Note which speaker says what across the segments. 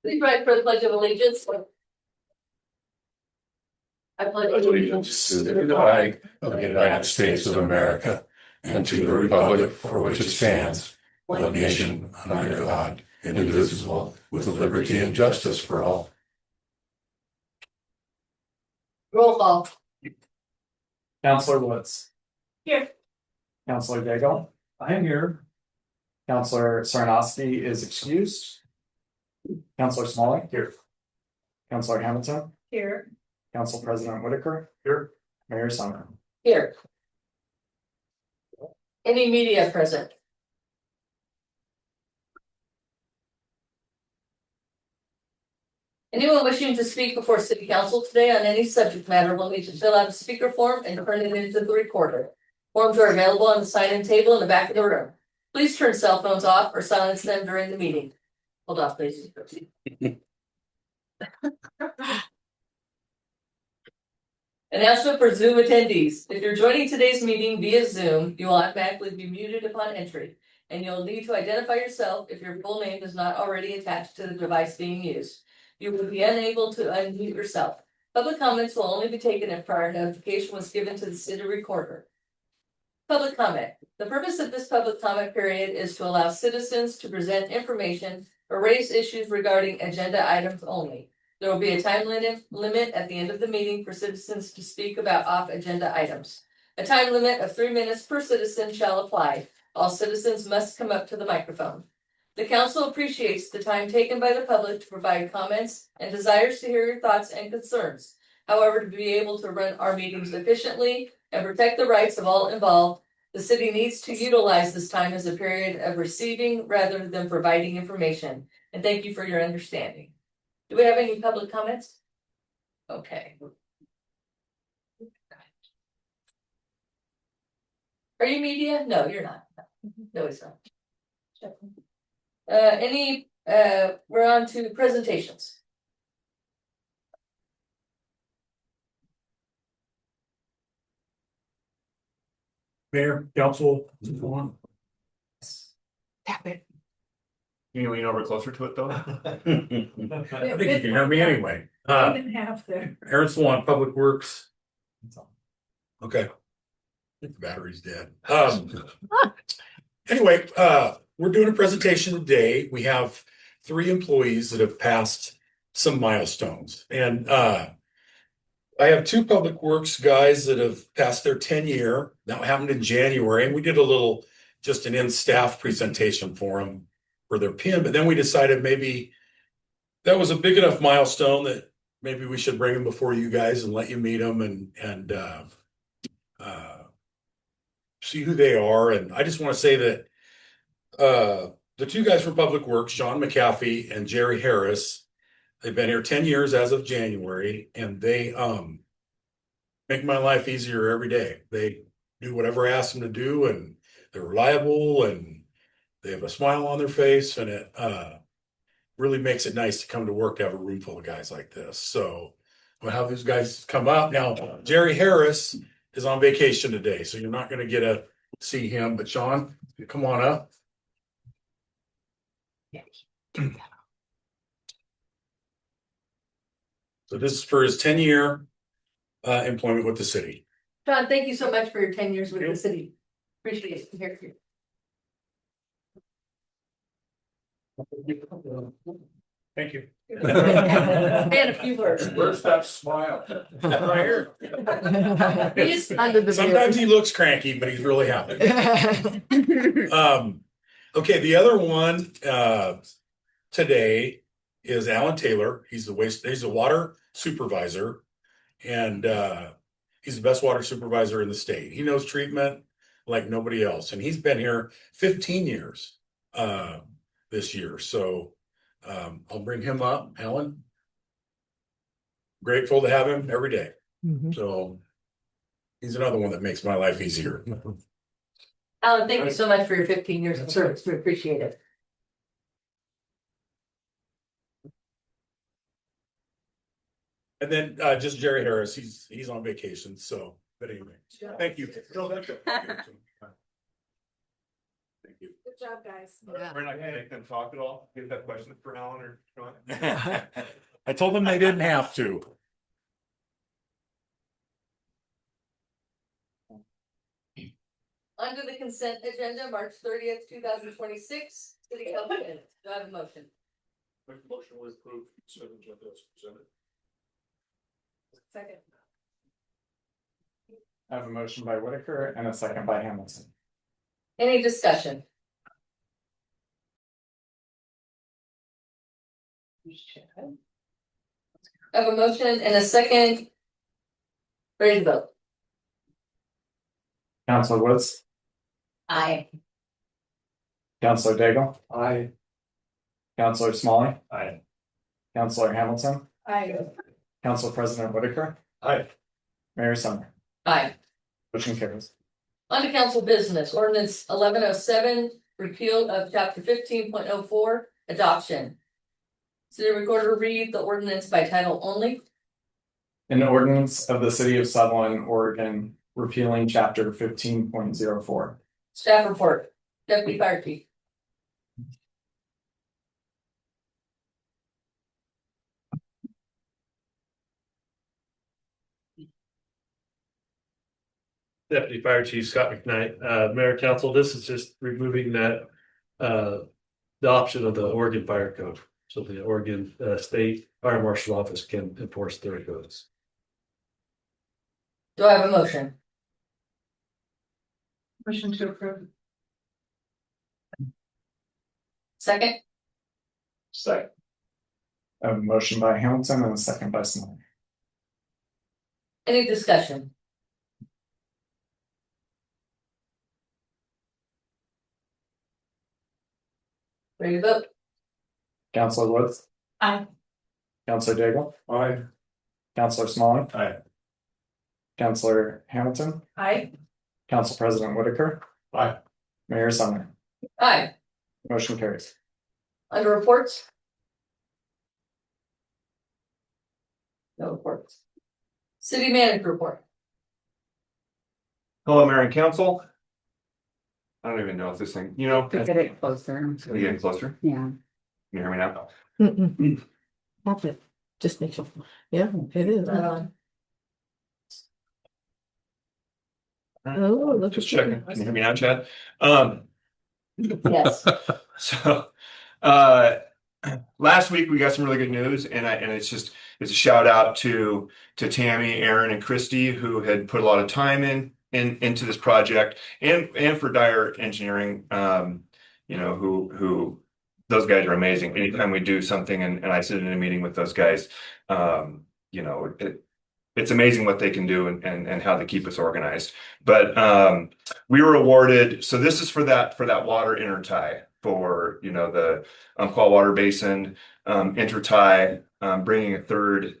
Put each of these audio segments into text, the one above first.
Speaker 1: Please rise for the Pledge of Allegiance. I pledge
Speaker 2: allegiance to the flag of the United States of America and to the republic for which it stands, one nation under God, indivisible, with liberty and justice for all.
Speaker 1: Roll call.
Speaker 3: Counselor Woods.
Speaker 1: Here.
Speaker 3: Counselor Daigle. I am here. Counselor Sarnowski is excused. Counselor Smalley. Here. Counselor Hamilton.
Speaker 1: Here.
Speaker 3: Council President Whitaker. Here. Mayor Summer.
Speaker 1: Here. Any media present? Anyone wishing to speak before City Council today on any subject matter will need to fill out a speaker form and turn it into the recorder. Forms are available on the sign-in table in the back of the room. Please turn cell phones off or silence them during the meeting. Hold off, please. Announcement for Zoom attendees. If you're joining today's meeting via Zoom, you will automatically be muted upon entry, and you'll need to identify yourself if your full name is not already attached to the device being used. You will be unable to unmute yourself. Public comments will only be taken if prior notification was given to the city recorder. Public comment. The purpose of this public comment period is to allow citizens to present information or raise issues regarding agenda items only. There will be a time limit at the end of the meeting for citizens to speak about off-agenda items. A time limit of 3 minutes per citizen shall apply. All citizens must come up to the microphone. The council appreciates the time taken by the public to provide comments and desires to hear your thoughts and concerns. However, to be able to run our meetings efficiently and protect the rights of all involved, the city needs to utilize this time as a period of receiving rather than providing information. And thank you for your understanding. Do we have any public comments? Okay. Are you media? No, you're not. No, it's not. We're on to presentations.
Speaker 4: Mayor, council.
Speaker 1: Tap it.
Speaker 4: You know, lean over closer to it though. I think you can have me anyway.
Speaker 1: Half there.
Speaker 4: Aaron Swan, Public Works. Okay. I think the battery's dead. Anyway, we're doing a presentation today. We have 3 employees that have passed some milestones. And I have 2 Public Works guys that have passed their 10-year. That happened in January. And we did a little, just an in-staff presentation for them for their PIN. But then we decided maybe that was a big enough milestone that maybe we should bring them before you guys and let you meet them and see who they are. And I just want to say that the 2 guys from Public Works, Sean McAfee and Jerry Harris, they've been here 10 years as of January, and they make my life easier every day. They do whatever I ask them to do, and they're reliable, and they have a smile on their face, and it really makes it nice to come to work to have a room full of guys like this. So I'm gonna have these guys come up. Now, Jerry Harris is on vacation today, so you're not gonna get to see him, but Sean, come on up. So this is for his 10-year employment with the city.
Speaker 1: John, thank you so much for your 10 years with the city. Appreciate it. Here.
Speaker 4: Thank you.
Speaker 1: And a few words.
Speaker 4: Where's that smile? Right here.
Speaker 1: He's under the
Speaker 4: Sometimes he looks cranky, but he's really happy. Okay, the other one today is Alan Taylor. He's the water supervisor, and he's the best water supervisor in the state. He knows treatment like nobody else, and he's been here 15 years this year. So I'll bring him up. Alan, grateful to have him every day. So he's another one that makes my life easier.
Speaker 1: Alan, thank you so much for your 15 years of service. We appreciate it.
Speaker 4: And then just Jerry Harris, he's on vacation. So, but anyway, thank you. No, that's it. Thank you.
Speaker 1: Good
Speaker 5: job, guys.
Speaker 2: We're not gonna make them talk at all. You have questions for Alan or Sean?
Speaker 4: I told them they didn't have to.
Speaker 1: Under the consent agenda, March 30th, 2026, city council minutes. Do I have a motion?
Speaker 2: Motion was approved, consent agenda as presented.
Speaker 1: Second.
Speaker 3: I have a motion by Whitaker and a second by Hamilton.
Speaker 1: Any discussion? I have a motion and a second. Ready to vote?
Speaker 3: Counselor Woods,
Speaker 1: Aye.
Speaker 3: Counselor Daigle. Aye. Counselor Smalley,
Speaker 2: Aye.
Speaker 3: Counselor Hamilton,
Speaker 5: Aye.
Speaker 3: Council President Whitaker,
Speaker 2: Aye.
Speaker 3: Mayor Summer.
Speaker 1: Aye.
Speaker 3: Motion carries.
Speaker 1: On to council business, ordinance 1107, repeal of chapter 15.04, adoption. City recorder read the ordinance by title only.
Speaker 3: An ordinance of the city of Sutherland, Oregon, repealing chapter 15.04.
Speaker 1: Staff report, Deputy Fire Chief.
Speaker 6: Deputy Fire Chief Scott McKnight, Mayor Council, this is just removing that the option of the Oregon Fire Code. So the Oregon State Fire Marshal Office can enforce their codes.
Speaker 1: Do I have a motion?
Speaker 5: Motion to approve.
Speaker 1: Second.
Speaker 3: Second. I have a motion by Hamilton and a second by Smalley.
Speaker 1: Any discussion? Ready to vote?
Speaker 3: Counselor Woods,
Speaker 5: Aye.
Speaker 3: Counselor Daigle. Aye. Counselor Smalley.
Speaker 2: Aye.
Speaker 3: Counselor Hamilton,
Speaker 5: Aye.
Speaker 3: Council President Whitaker.
Speaker 2: Aye.
Speaker 3: Mayor Summer.
Speaker 1: Aye.
Speaker 3: Motion carries.
Speaker 1: Under reports? No reports. City manager report.
Speaker 2: Hello, Mayor and Council. I don't even know if this thing,
Speaker 7: To get it closer,
Speaker 2: it's getting closer.
Speaker 7: yeah.
Speaker 2: Can you hear me now?
Speaker 7: That's it, just make sure, yeah, it is. Oh, look.
Speaker 2: Just checking. Can you hear me now, Chad?
Speaker 1: Yes.
Speaker 2: So, last week we got some really good news, and it's a shout out to Tammy, Aaron, and Christy, who had put a lot of time into this project, and for Dyer Engineering, who those guys are amazing. Anytime we do something and I sit in a meeting with those guys, it's amazing what they can do and how they keep us organized. But we were awarded, so this is for that water intertie for the Umpqua Water Basin intertie, bringing a third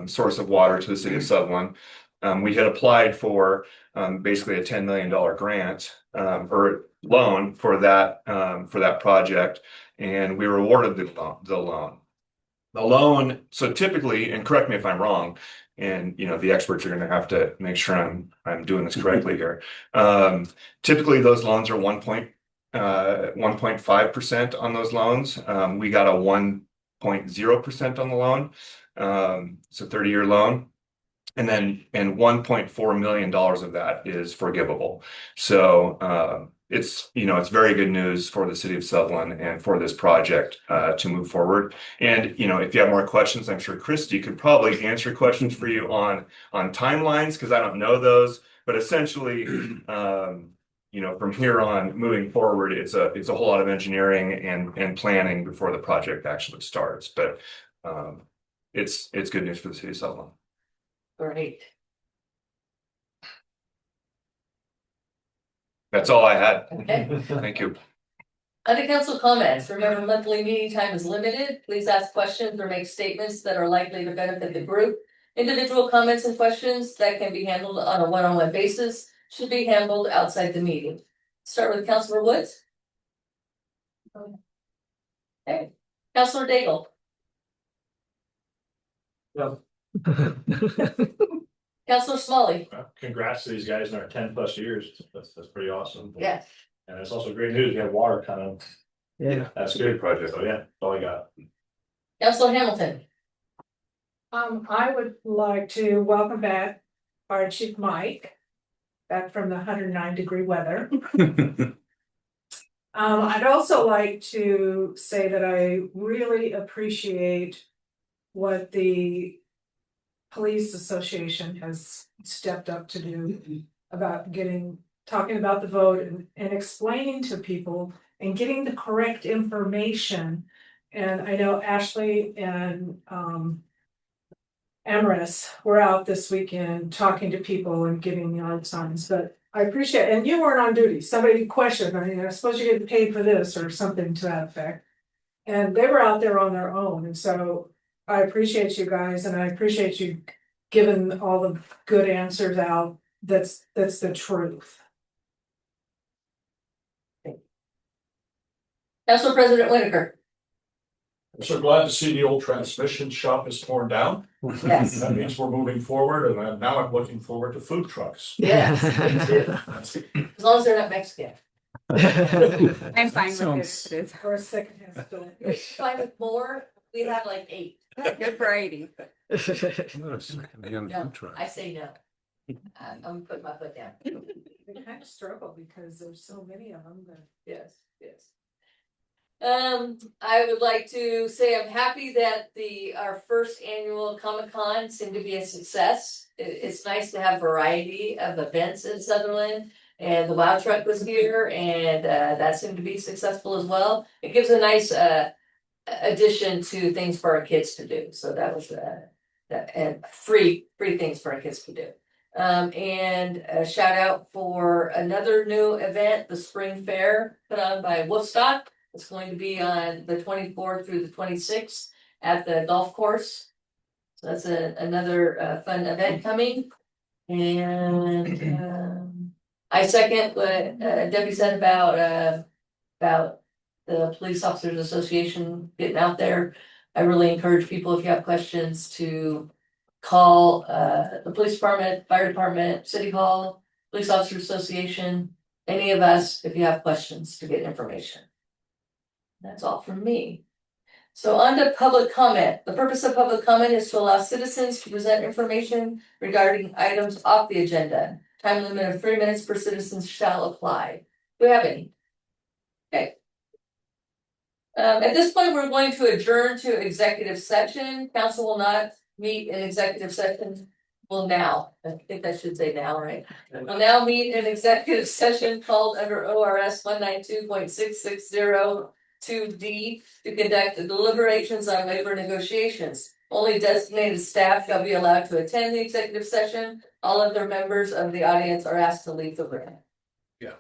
Speaker 2: source of water to the city of Sutherland. We had applied for basically a $10 million grant or loan for that project, and we were awarded the loan. The loan, so typically, and correct me if I'm wrong, and the experts are going to have to make sure I'm doing this correctly here. Typically, those loans are 1.5% on those loans. We got a 1.0% on the loan. It's a 30-year loan. And $1.4 million of that is forgivable. So it's very good news for the city of Sutherland and for this project to move forward. And if you have more questions, I'm sure Christy could probably answer questions for you on timelines, because I don't know those. But essentially, from here on moving forward, it's a whole lot of engineering and planning before the project actually starts. But it's good news for the city of Sutherland.
Speaker 1: Great.
Speaker 2: That's all I had.
Speaker 1: Okay.
Speaker 2: Thank you.
Speaker 1: Under council comments, remember monthly meeting time is limited. Please ask questions or make statements that are likely to benefit the group. Individual comments and questions that can be handled on a one-on-one basis should be handled outside the meeting. Start with Councilor Woods. Okay. Councilor Daigle. Councilor Smalley.
Speaker 8: Congrats to these guys in our 10+ years. That's pretty awesome.
Speaker 1: Yes.
Speaker 5: And it's also great news, we have water coming.
Speaker 7: Yeah.
Speaker 5: That's a good project, so yeah, that's all I got.
Speaker 1: Councilor Hamilton.
Speaker 8: I would like to welcome back our Chief Mike, back from the 109-degree weather. I'd also like to say that I really appreciate what the Police Association has stepped up to do about talking about the vote and explaining to people and getting the correct information. And I know Ashley and Amaris were out this weekend talking to people and giving yard signs, but I appreciate, and you weren't on duty, somebody questioned, I mean, I suppose you're getting paid for this or something to that effect. And they were out there on their own, and so I appreciate you guys, and I appreciate you giving all the good answers out. That's the truth.
Speaker 1: Council President Whitaker.
Speaker 9: I'm so glad to see the old transmission shop is torn down.
Speaker 1: Yes.
Speaker 9: That means we're moving forward, and then now I'm looking forward to food trucks.
Speaker 1: Yes, me too. As long as they're not Mexican.
Speaker 10: I'm fine with
Speaker 3: Sounds-
Speaker 10: it.
Speaker 8: Or a secondhand store.
Speaker 1: Fine with more, we have like 8.
Speaker 10: Good variety.
Speaker 1: No, I say no. I'm putting my foot down.
Speaker 8: They kind of struggle because there's so many of them that.
Speaker 1: Yes, yes. I would like to say I'm happy that our first annual Comic-Con seemed to be a success. It's nice to have variety of events in Sutherland, and the Wild Truck was here, and that seemed to be successful as well. It gives a nice addition to things for our kids to do. So that was and free things for our kids to do. And a shout out for another new event, the Spring Fair put on by Woodstock. It's going to be on the 24th through the 26th at the golf course. So that's another fun event coming. And I second what Debbie said about the Police Officers Association getting out there. I really encourage people, if you have questions, to call the police department, fire department, city hall, police officers association, any of us, if you have questions to get information. That's all from me. So on to public comment. The purpose of public comment is to allow citizens to present information regarding items off the agenda. Time limit of 3 minutes per citizen shall apply. Do we have any? Okay. At this point, we're going to adjourn to executive session. Council will not meet in executive session. Well, now, I think I should say now, right? We'll now meet in executive session called under ORS 192.6602D to conduct the deliberations on labor negotiations. Only designated staff shall be allowed to attend the executive session. All other members of the audience are asked to leave the room.
Speaker 2: Yeah.